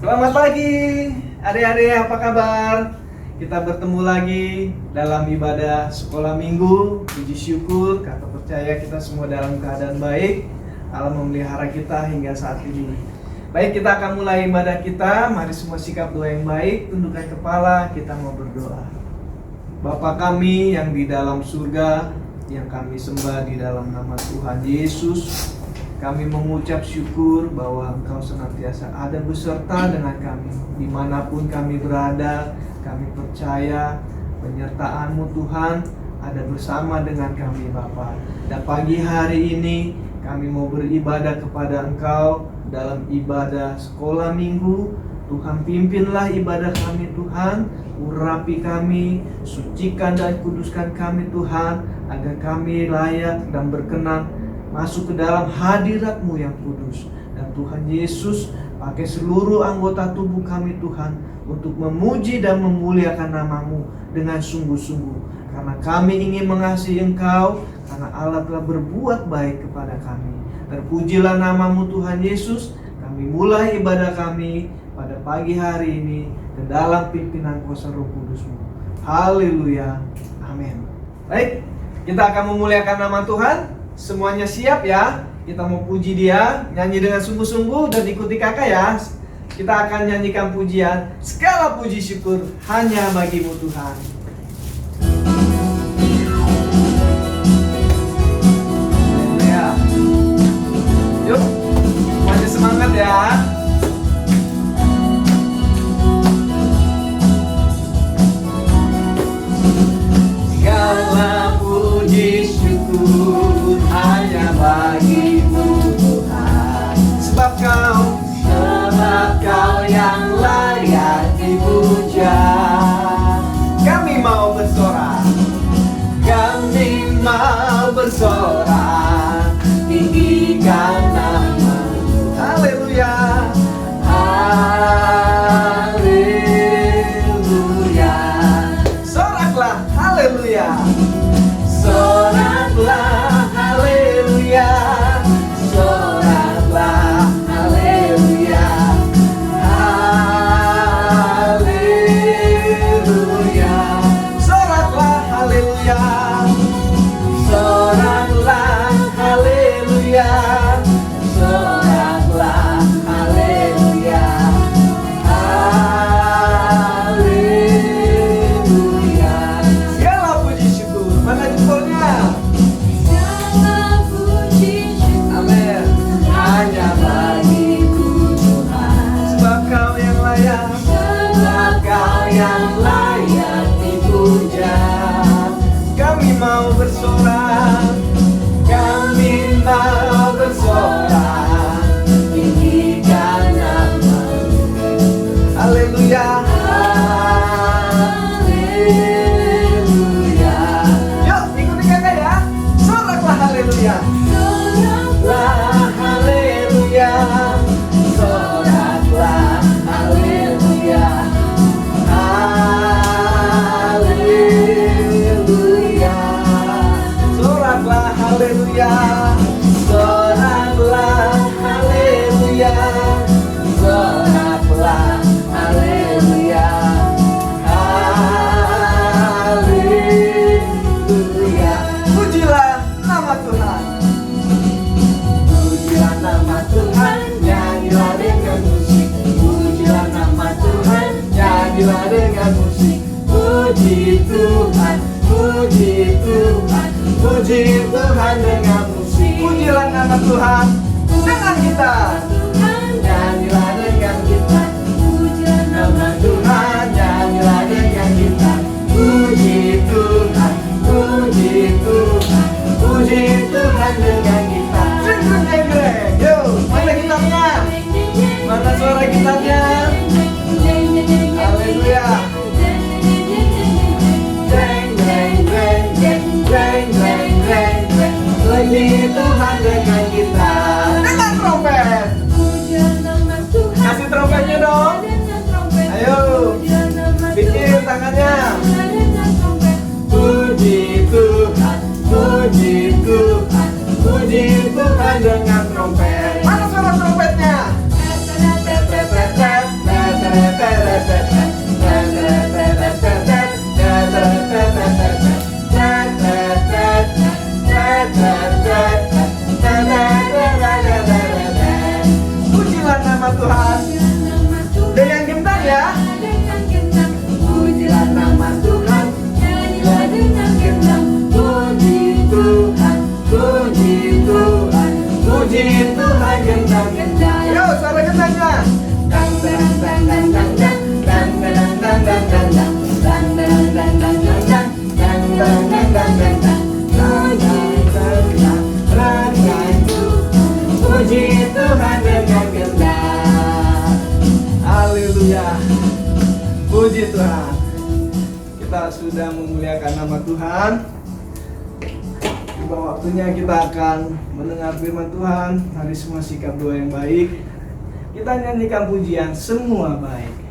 Selamat pagi, adik-adik, apa kabar? Kita bertemu lagi dalam ibadah sekolah minggu. Puji syukur, kata percaya kita semua dalam keadaan baik. Allah memelihara kita hingga saat ini. Baik, kita akan mulai ibadah kita. Mari semua sikap doa yang baik, tundukkan kepala, kita mau berdoa. Bapa kami yang di dalam surga, yang kami sembah di dalam nama Tuhan Yesus, kami mengucap syukur bahwa Engkau senantiasa ada beserta dengan kami. Dimanapun kami berada, kami percaya penyertaan-Mu Tuhan ada bersama dengan kami Bapa. Dan pagi hari ini kami mau beribadah kepada Engkau dalam ibadah sekolah minggu. Tuhan pimpinlah ibadah kami Tuhan, urapi kami, sucikan dan kuduskan kami Tuhan, agar kami layak dan berkenan masuk ke dalam hadirat-Mu yang kudus. Dan Tuhan Yesus, pakai seluruh anggota tubuh kami Tuhan, untuk memuji dan memuliakan nama-Mu dengan sungguh-sungguh. Karena kami ingin mengasihi Engkau, karena Allah telah berbuat baik kepada kami. Terpujilah nama-Mu Tuhan Yesus. Kami mulai ibadah kami pada pagi hari ini ke dalam pimpinan kuasa Roh Kudus-Mu. Haleluya, amin. Baik, kita akan memuliakan nama Tuhan. Semuanya siap ya? Kita mau puji Dia, nyanyi dengan sungguh-sungguh dan ikuti kakak ya. Kita akan nyanyikan pujian, segala puji syukur hanya bagi-Mu Tuhan. Ya. Yuk, semuanya semangat ya. Segala puji syukur hanya bagi-Mu Tuhan, sebab Kau yang layak dipuja. Kami mau bersorak, tinggikan nama-Mu. Haleluya, haleluya. Soraklah, haleluya. Soraklah, haleluya. Soraklah, haleluya. Haleluya. Soraklah, haleluya. Soraklah, haleluya. Soraklah, haleluya. Haleluya. Segala puji syukur. Mana jempolnya? Amin. Hanya bagi-Ku Tuhan, sebab Kau yang layak, dipuja. Kami mau bersorak, tinggikan nama-Mu. Haleluya, haleluya. Yuk ikuti kakak ya. Soraklah, haleluya. Soraklah, haleluya. Soraklah, haleluya. Haleluya. Soraklah, haleluya. Soraklah, haleluya. Soraklah, haleluya. Haleluya. Pujilah nama Tuhan. Pujilah nama Tuhan, nyanyilah dengan musik. Pujilah nama Tuhan, nyanyilah dengan musik. Puji Tuhan, puji Tuhan, puji Tuhan dengan musik. Pujilah nama Tuhan dengan gitar. Nyanyilah dengan gitar. Pujilah nama Tuhan, nyanyilah dengan gitar. Puji Tuhan, puji Tuhan, puji Tuhan dengan gitar. Jeng-jeng-jeng-jeng. Yo, mana gitarnya? Mana suara gitarnya? Haleluya. Puji Tuhan dengan gitar. Dengan trompet. Kasih trompetnya dong. Ayo, bikin tangannya. Puji Tuhan, puji Tuhan, puji Tuhan dengan trompet. Mana suara trompetnya? Puji Tuhan. Kita sudah memuliakan nama Tuhan. Tiba waktunya kita akan mendengar firman Tuhan. Mari semua sikap doa yang baik. Kita nyanyikan pujian semua baik.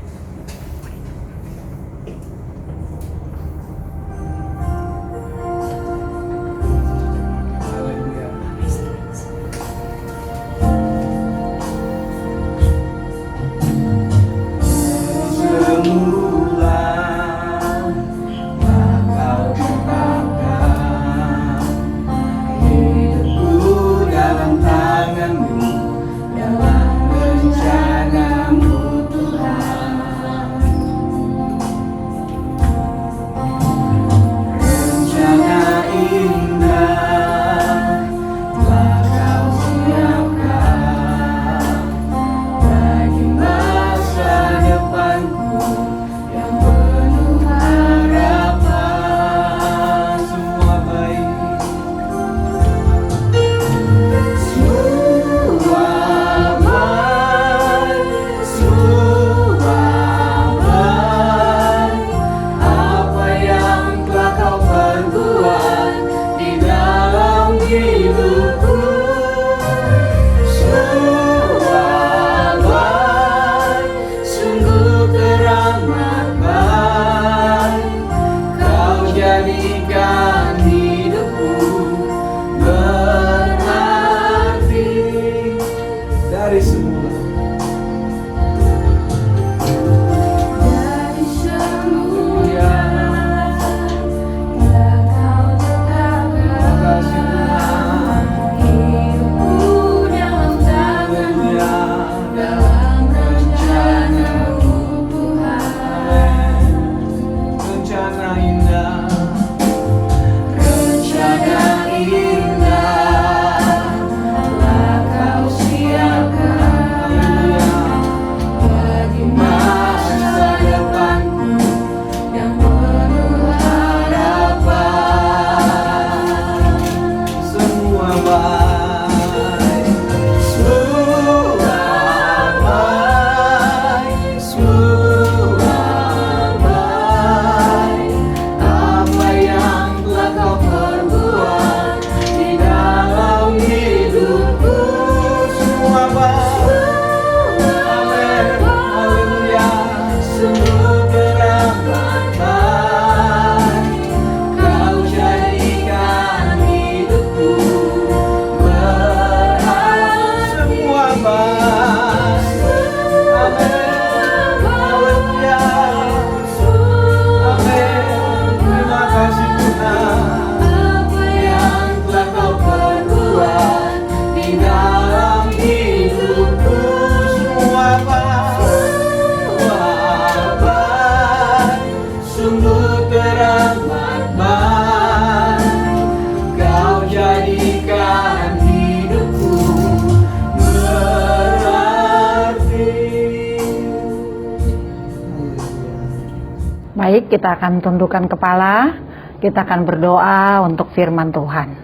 Baik, kita akan tundukkan kepala, kita akan berdoa untuk firman Tuhan.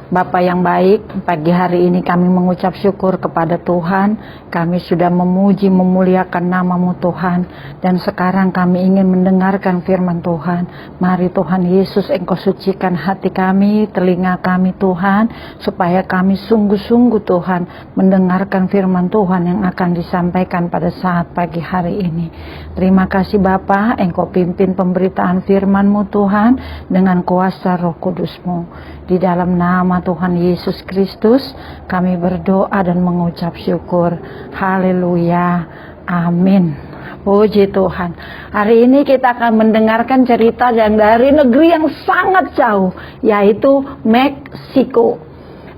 Bapa yang baik, pagi hari ini kami mengucap syukur kepada Tuhan. Kami sudah memuji, memuliakan nama-Mu Tuhan. Dan sekarang kami ingin mendengarkan firman Tuhan. Mari Tuhan Yesus, Engkau sucikan hati kami, telinga kami Tuhan, supaya kami sungguh-sungguh Tuhan mendengarkan firman Tuhan yang akan disampaikan pada saat pagi hari ini. Terima kasih Bapa, Engkau pimpin pemberitaan firman-Mu Tuhan dengan kuasa Roh Kudus-Mu. Di dalam nama Tuhan Yesus Kristus kami berdoa dan mengucap syukur. Haleluya. Amin. Puji Tuhan. Hari ini kita akan mendengarkan cerita yang dari negeri yang sangat jauh, yaitu Meksiko.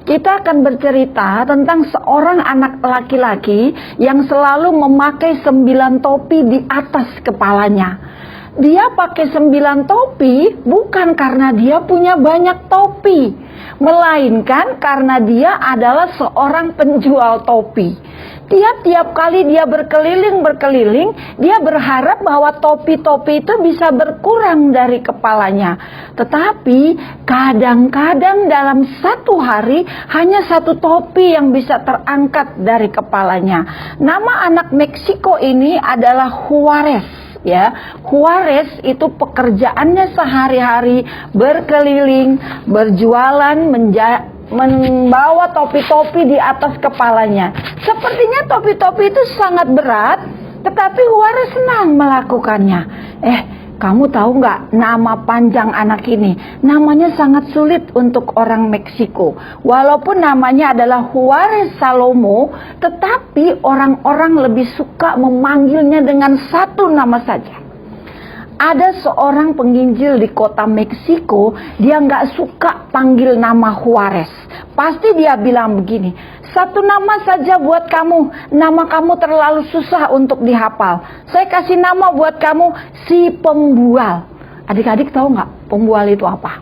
Kita akan bercerita tentang seorang anak laki-laki yang selalu memakai 9 topi di atas kepalanya. Dia pakai 9 topi bukan karena dia punya banyak topi, melainkan karena dia adalah seorang penjual topi. Tiap kali dia berkeliling, dia berharap bahwa topi-topi itu bisa berkurang dari kepalanya. Tetapi kadang-kadang dalam satu hari hanya 1 topi yang bisa terangkat dari kepalanya. Nama anak Meksiko ini adalah Juarez. Ya, Juarez itu pekerjaannya sehari-hari berkeliling, berjualan, membawa topi-topi di atas kepalanya. Sepertinya topi-topi itu sangat berat, tetapi Juarez senang melakukannya. Kamu tahu nggak nama panjang anak ini? Namanya sangat sulit untuk orang Meksiko. Walaupun namanya adalah Juarez Salomo, tetapi orang-orang lebih suka memanggilnya dengan 1 nama saja. Ada seorang penginjil di kota Meksiko, dia nggak suka panggil nama Juarez. Pasti dia bilang begini, 1 nama saja buat kamu, nama kamu terlalu susah untuk dihafal. Saya kasih nama buat kamu, si pembual. Adik-adik tahu nggak pembual itu apa?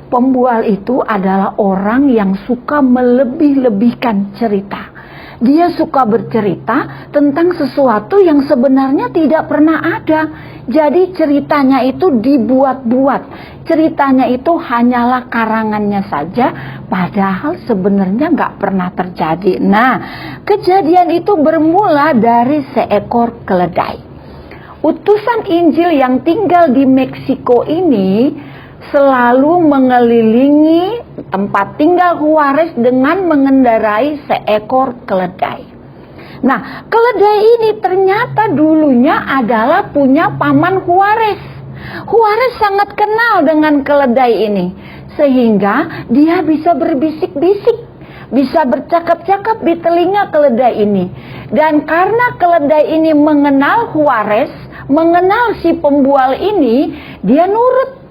Pembual itu adalah orang yang suka melebih-lebihkan cerita. Dia suka bercerita tentang sesuatu yang sebenarnya tidak pernah ada. Jadi ceritanya itu dibuat-buat. Ceritanya itu hanyalah karangannya saja, padahal sebenarnya nggak pernah terjadi. Nah, kejadian itu bermula dari seekor keledai. Utusan Injil yang tinggal di Meksiko ini selalu mengelilingi tempat tinggal Juarez dengan mengendarai seekor keledai. Nah, keledai ini ternyata dulunya adalah punya paman Juarez. Juarez sangat kenal dengan keledai ini, sehingga dia bisa berbisik-bisik, bisa bercakap-cakap di telinga keledai ini. Dan karena keledai ini mengenal Juarez, mengenal si pembual ini, dia nurut.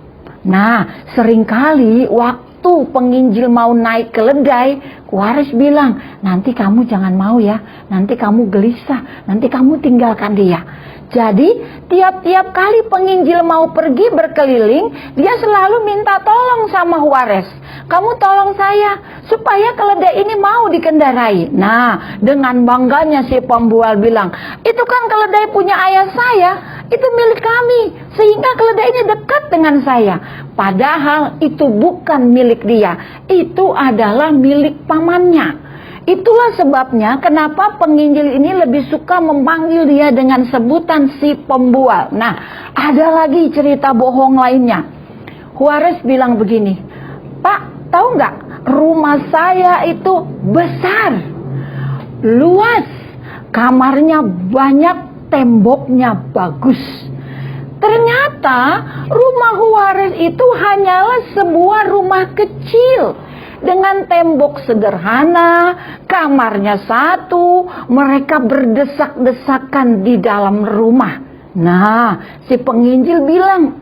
Nah, seringkali waktu penginjil mau naik keledai, Juarez bilang, nanti kamu jangan mau ya, nanti kamu gelisah, nanti kamu tinggalkan dia. Jadi, tiap-tiap kali penginjil mau pergi berkeliling, dia selalu minta tolong sama Juarez. Kamu tolong saya, supaya keledai ini mau dikendarai. Nah, dengan bangganya si pembual bilang, itu kan keledai punya ayah saya, itu milik kami, sehingga keledai ini dekat dengan saya. Padahal itu bukan milik dia, itu adalah milik pamannya. Itulah sebabnya kenapa penginjil ini lebih suka memanggil dia dengan sebutan si pembual. Nah, ada lagi cerita bohong lainnya. Juarez bilang begini, Pak, tahu nggak, rumah saya itu besar, luas, kamarnya banyak, temboknya bagus. Ternyata rumah Juarez itu hanyalah sebuah rumah kecil dengan tembok sederhana, kamarnya 1, mereka berdesak-desakan di dalam rumah. Nah, si penginjil bilang,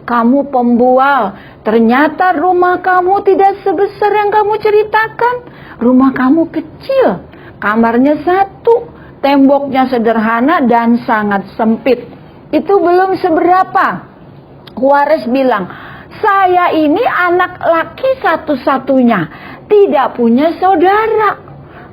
kamu pembual, ternyata rumah kamu tidak sebesar yang kamu ceritakan. Rumah kamu kecil, kamarnya 1, temboknya sederhana dan sangat sempit. Itu belum seberapa. Juarez bilang, saya ini anak laki satu-satunya, tidak punya saudara.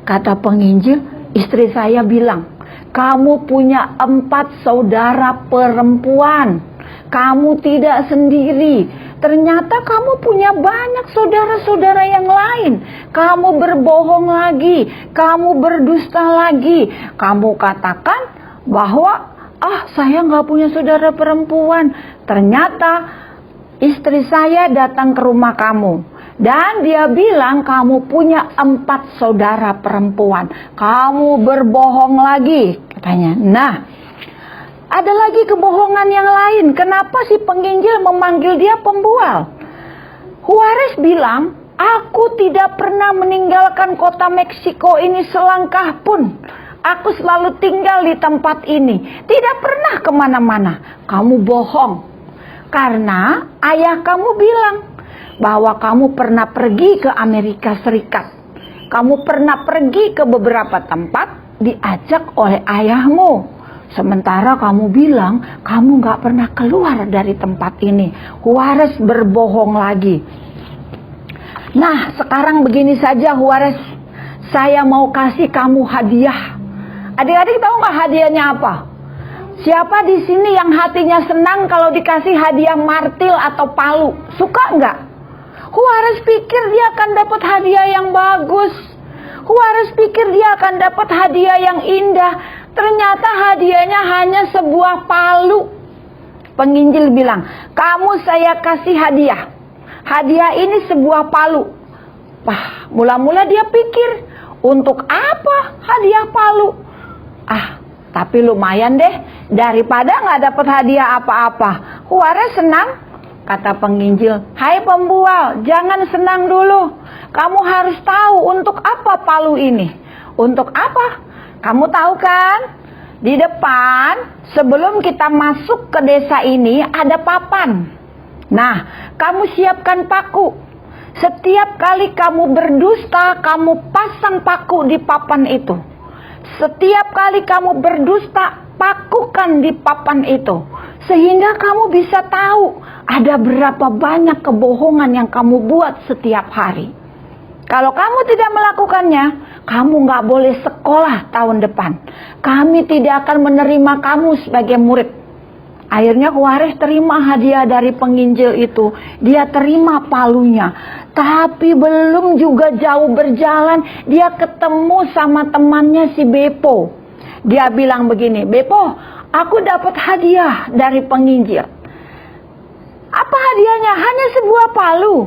Kata penginjil, istri saya bilang, kamu punya 4 saudara perempuan, kamu tidak sendiri. Ternyata kamu punya banyak saudara-saudara yang lain. Kamu berbohong lagi, kamu berdusta lagi. Kamu katakan bahwa saya nggak punya saudara perempuan. Ternyata istri saya datang ke rumah kamu dan dia bilang kamu punya 4 saudara perempuan. Kamu berbohong lagi, katanya. Nah, ada lagi kebohongan yang lain. Kenapa si penginjil memanggil dia pembual? Juarez bilang, aku tidak pernah meninggalkan kota Meksiko ini selangkah pun. Aku selalu tinggal di tempat ini, tidak pernah kemana-mana. Kamu bohong. Karena ayah kamu bilang bahwa kamu pernah pergi ke Amerika Serikat. Kamu pernah pergi ke beberapa tempat diajak oleh ayahmu. Sementara kamu bilang kamu gak pernah keluar dari tempat ini. Huwares berbohong lagi. Nah, sekarang begini saja Huwares, saya mau kasih kamu hadiah. Adik-adik tahu gak hadiahnya apa? Siapa di sini yang hatinya senang kalau dikasih hadiah martil atau palu? Suka nggak? Huwares pikir dia akan dapat hadiah yang bagus. Huwares pikir dia akan dapat hadiah yang indah. Ternyata hadiahnya hanya sebuah palu. Penginjil bilang, kamu saya kasih hadiah. Hadiah ini sebuah palu. Wah, mula-mula dia pikir, untuk apa hadiah palu? Tapi lumayan deh, daripada nggak dapat hadiah apa-apa. Huwares senang, kata penginjil. Hai pembual, jangan senang dulu. Kamu harus tahu untuk apa palu ini. Untuk apa? Kamu tahu kan? Di depan, sebelum kita masuk ke desa ini, ada papan. Nah, kamu siapkan paku. Setiap kali kamu berdusta, kamu pasang paku di papan itu. Setiap kali kamu berdusta, pakukan di papan itu. Sehingga kamu bisa tahu ada berapa banyak kebohongan yang kamu buat setiap hari. Kalau kamu tidak melakukannya, kamu nggak boleh sekolah tahun depan. Kami tidak akan menerima kamu sebagai murid. Akhirnya Huwares terima hadiah dari penginjil itu. Dia terima palunya. Tapi belum juga jauh berjalan, dia ketemu sama temannya si Bepo. Dia bilang begini, Bepo, aku dapat hadiah dari penginjil. Apa hadiahnya? Hanya sebuah palu.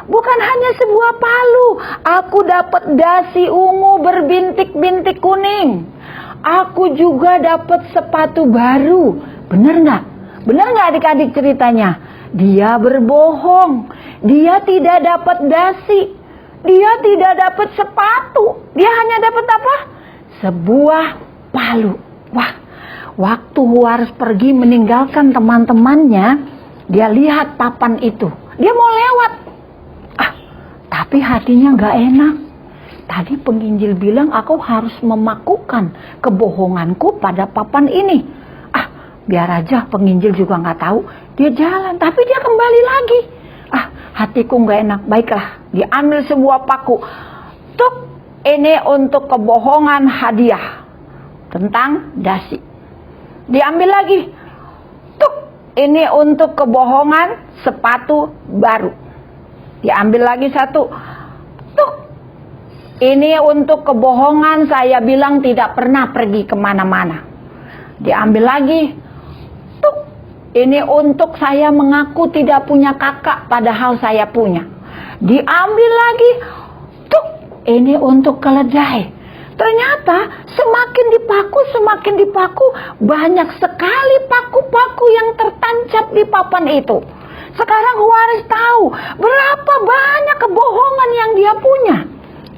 Bukan hanya sebuah palu. Aku dapat dasi ungu berbintik-bintik kuning. Aku juga dapat sepatu baru. Benar nggak? Benar nggak adik-adik ceritanya? Dia berbohong. Dia tidak dapat dasi. Dia tidak dapat sepatu. Dia hanya dapat apa? Sebuah palu. Wah, waktu Huwares pergi meninggalkan teman-temannya, dia lihat papan itu. Dia mau lewat. Tapi hatinya nggak enak. Tadi penginjil bilang aku harus memakukan kebohonganku pada papan ini. Biar aja penginjil juga nggak tahu. Dia jalan, tapi dia kembali lagi. Hatiku nggak enak. Baiklah, diambil sebuah paku. Tuk, ini untuk kebohongan hadiah tentang dasi. Diambil lagi. Tuk, ini untuk kebohongan sepatu baru. Diambil lagi satu. Tuk, ini untuk kebohongan saya bilang tidak pernah pergi kemana-mana. Diambil lagi. Ini untuk saya mengaku tidak punya kakak padahal saya punya. Diambil lagi. Ini untuk keledai. Ternyata semakin dipaku, banyak sekali paku-paku yang tertancap di papan itu. Sekarang Huwares tahu berapa banyak kebohongan yang dia punya.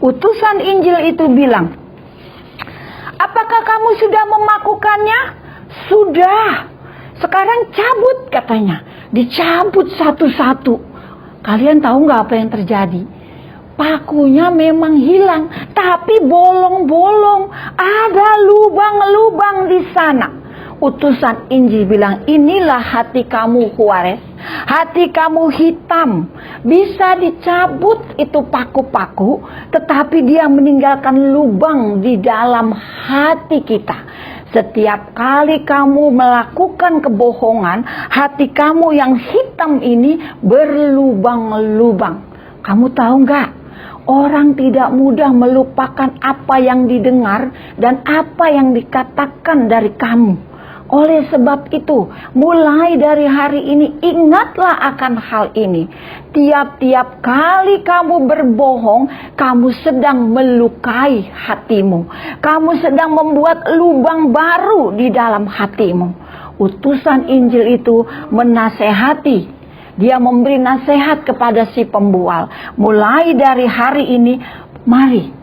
Utusan Injil itu bilang, apakah kamu sudah memakukannya? Sudah. Sekarang cabut katanya. Dicabut satu-satu. Kalian tahu nggak apa yang terjadi? Pakunya memang hilang, tapi bolong-bolong. Ada lubang-lubang di sana. Utusan Injil bilang, inilah hati kamu Huwares. Hati kamu hitam. Bisa dicabut itu paku-paku, tetapi dia meninggalkan lubang di dalam hati kita. Setiap kali kamu melakukan kebohongan, hati kamu yang hitam ini berlubang-lubang. Kamu tahu nggak? Orang tidak mudah melupakan apa yang didengar dan apa yang dikatakan dari kamu. Oleh sebab itu, mulai dari hari ini ingatlah akan hal ini. Tiap-tiap kali kamu berbohong, kamu sedang melukai hatimu. Kamu sedang membuat lubang baru di dalam hatimu. Utusan Injil itu menasehati. Dia memberi nasihat kepada si pembual. Mulai dari hari ini, mari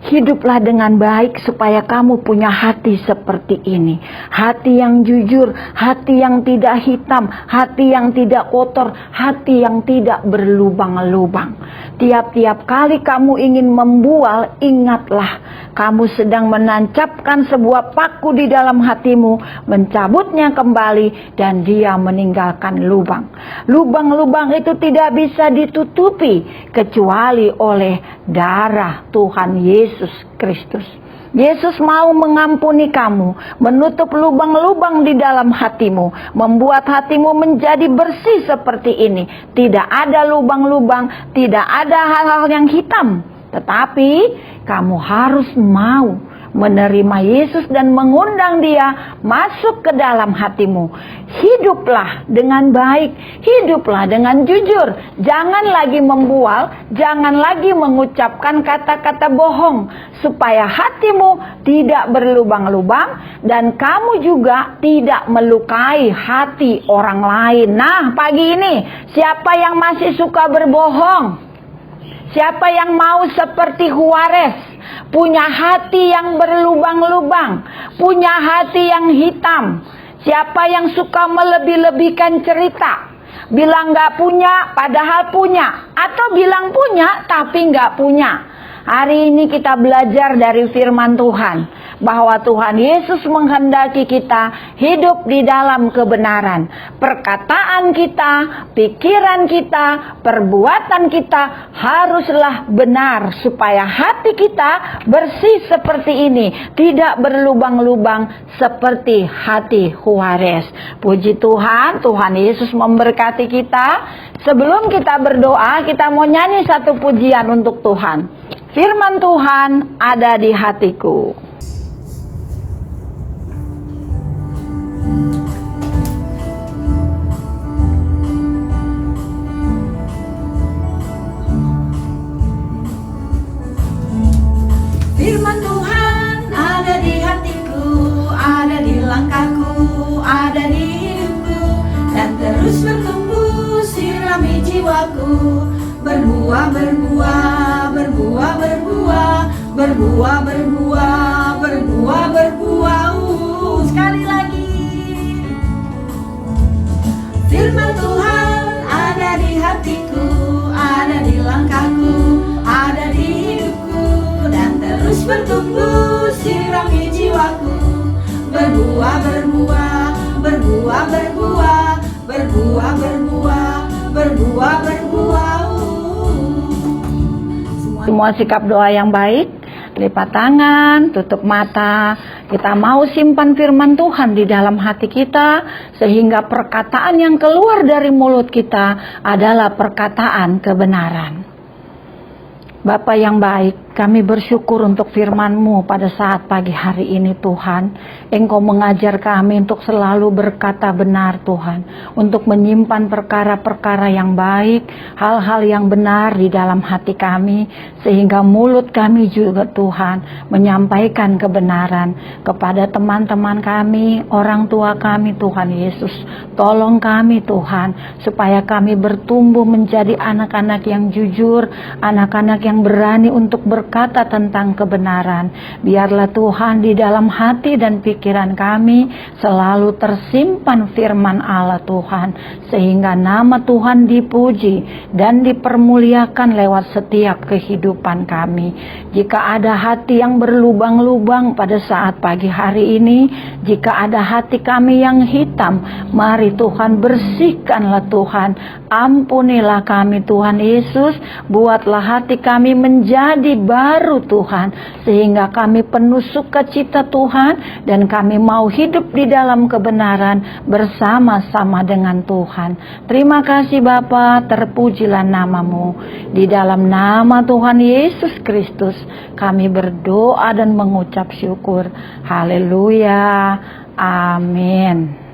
Hiduplah dengan baik supaya kamu punya hati seperti ini. Hati yang jujur, hati yang tidak hitam, hati yang tidak kotor, hati yang tidak berlubang-lubang. Tiap-tiap kali kamu ingin membual, ingatlah kamu sedang menancapkan sebuah paku di dalam hatimu, mencabutnya kembali, dan dia meninggalkan lubang. Lubang-lubang itu tidak bisa ditutupi kecuali oleh darah Tuhan Yesus Kristus. Yesus mau mengampuni kamu, menutup lubang-lubang di dalam hatimu, membuat hatimu menjadi bersih seperti ini. Tidak ada lubang-lubang, tidak ada hal-hal yang hitam. Tetapi kamu harus mau menerima Yesus dan mengundang Dia masuk ke dalam hatimu. Hiduplah dengan baik, hiduplah dengan jujur. Jangan lagi membual, jangan lagi mengucapkan kata-kata bohong, supaya hatimu tidak berlubang-lubang dan kamu juga tidak melukai hati orang lain. Nah, pagi ini siapa yang masih suka berbohong? Siapa yang mau seperti Huares, punya hati yang berlubang-lubang, punya hati yang hitam? Siapa yang suka melebih-lebihkan cerita, bilang gak punya padahal punya, atau bilang punya tapi gak punya? Hari ini kita belajar dari firman Tuhan bahwa Tuhan Yesus menghendaki kita hidup di dalam kebenaran. Perkataan kita, pikiran kita, perbuatan kita haruslah benar supaya hati kita bersih seperti ini, tidak berlubang-lubang seperti hati Huares. Puji Tuhan, Tuhan Yesus memberkati kita. Sebelum kita berdoa, kita mau nyanyi satu pujian untuk Tuhan. Firman Tuhan ada di hatiku. Firman Tuhan ada di hatiku, ada di langkahku, ada di hidupku, dan terus bertumbuh sirami jiwaku. Berbuah, berbuah, berbuah, berbuah, berbuah, berbuah, berbuah, berbuah. Sekali lagi. Firman Tuhan ada di hatiku, ada di langkahku, ada di hidupku, dan terus bertumbuh sirami jiwaku. Berbuah, berbuah, berbuah, berbuah, berbuah, berbuah, berbuah, berbuah. Semua sikap doa yang baik, lipat tangan, tutup mata. Kita mau simpan firman Tuhan di dalam hati kita, sehingga perkataan yang keluar dari mulut kita adalah perkataan kebenaran. Bapa yang baik, kami bersyukur untuk firman-Mu pada saat pagi hari ini Tuhan. Engkau mengajar kami untuk selalu berkata benar Tuhan, untuk menyimpan perkara-perkara yang baik, hal-hal yang benar di dalam hati kami, sehingga mulut kami juga Tuhan menyampaikan kebenaran kepada teman-teman kami, orang tua kami Tuhan Yesus. Tolong kami Tuhan, supaya kami bertumbuh menjadi anak-anak yang jujur, anak-anak yang berani untuk berkata tentang kebenaran. Biarlah Tuhan di dalam hati dan pikiran kami selalu tersimpan firman Allah Tuhan, sehingga nama Tuhan dipuji dan dipermuliakan lewat setiap kehidupan kami. Jika ada hati yang berlubang-lubang pada saat pagi hari ini, jika ada hati kami yang hitam, mari Tuhan bersihkanlah Tuhan. Ampunilah kami Tuhan Yesus, buatlah hati kami menjadi baru Tuhan, sehingga kami penuh sukacita Tuhan, dan kami mau hidup di dalam kebenaran bersama-sama dengan Tuhan. Terima kasih Bapa, terpujilah namamu. Di dalam nama Tuhan Yesus Kristus kami berdoa dan mengucap syukur. Haleluya, amin.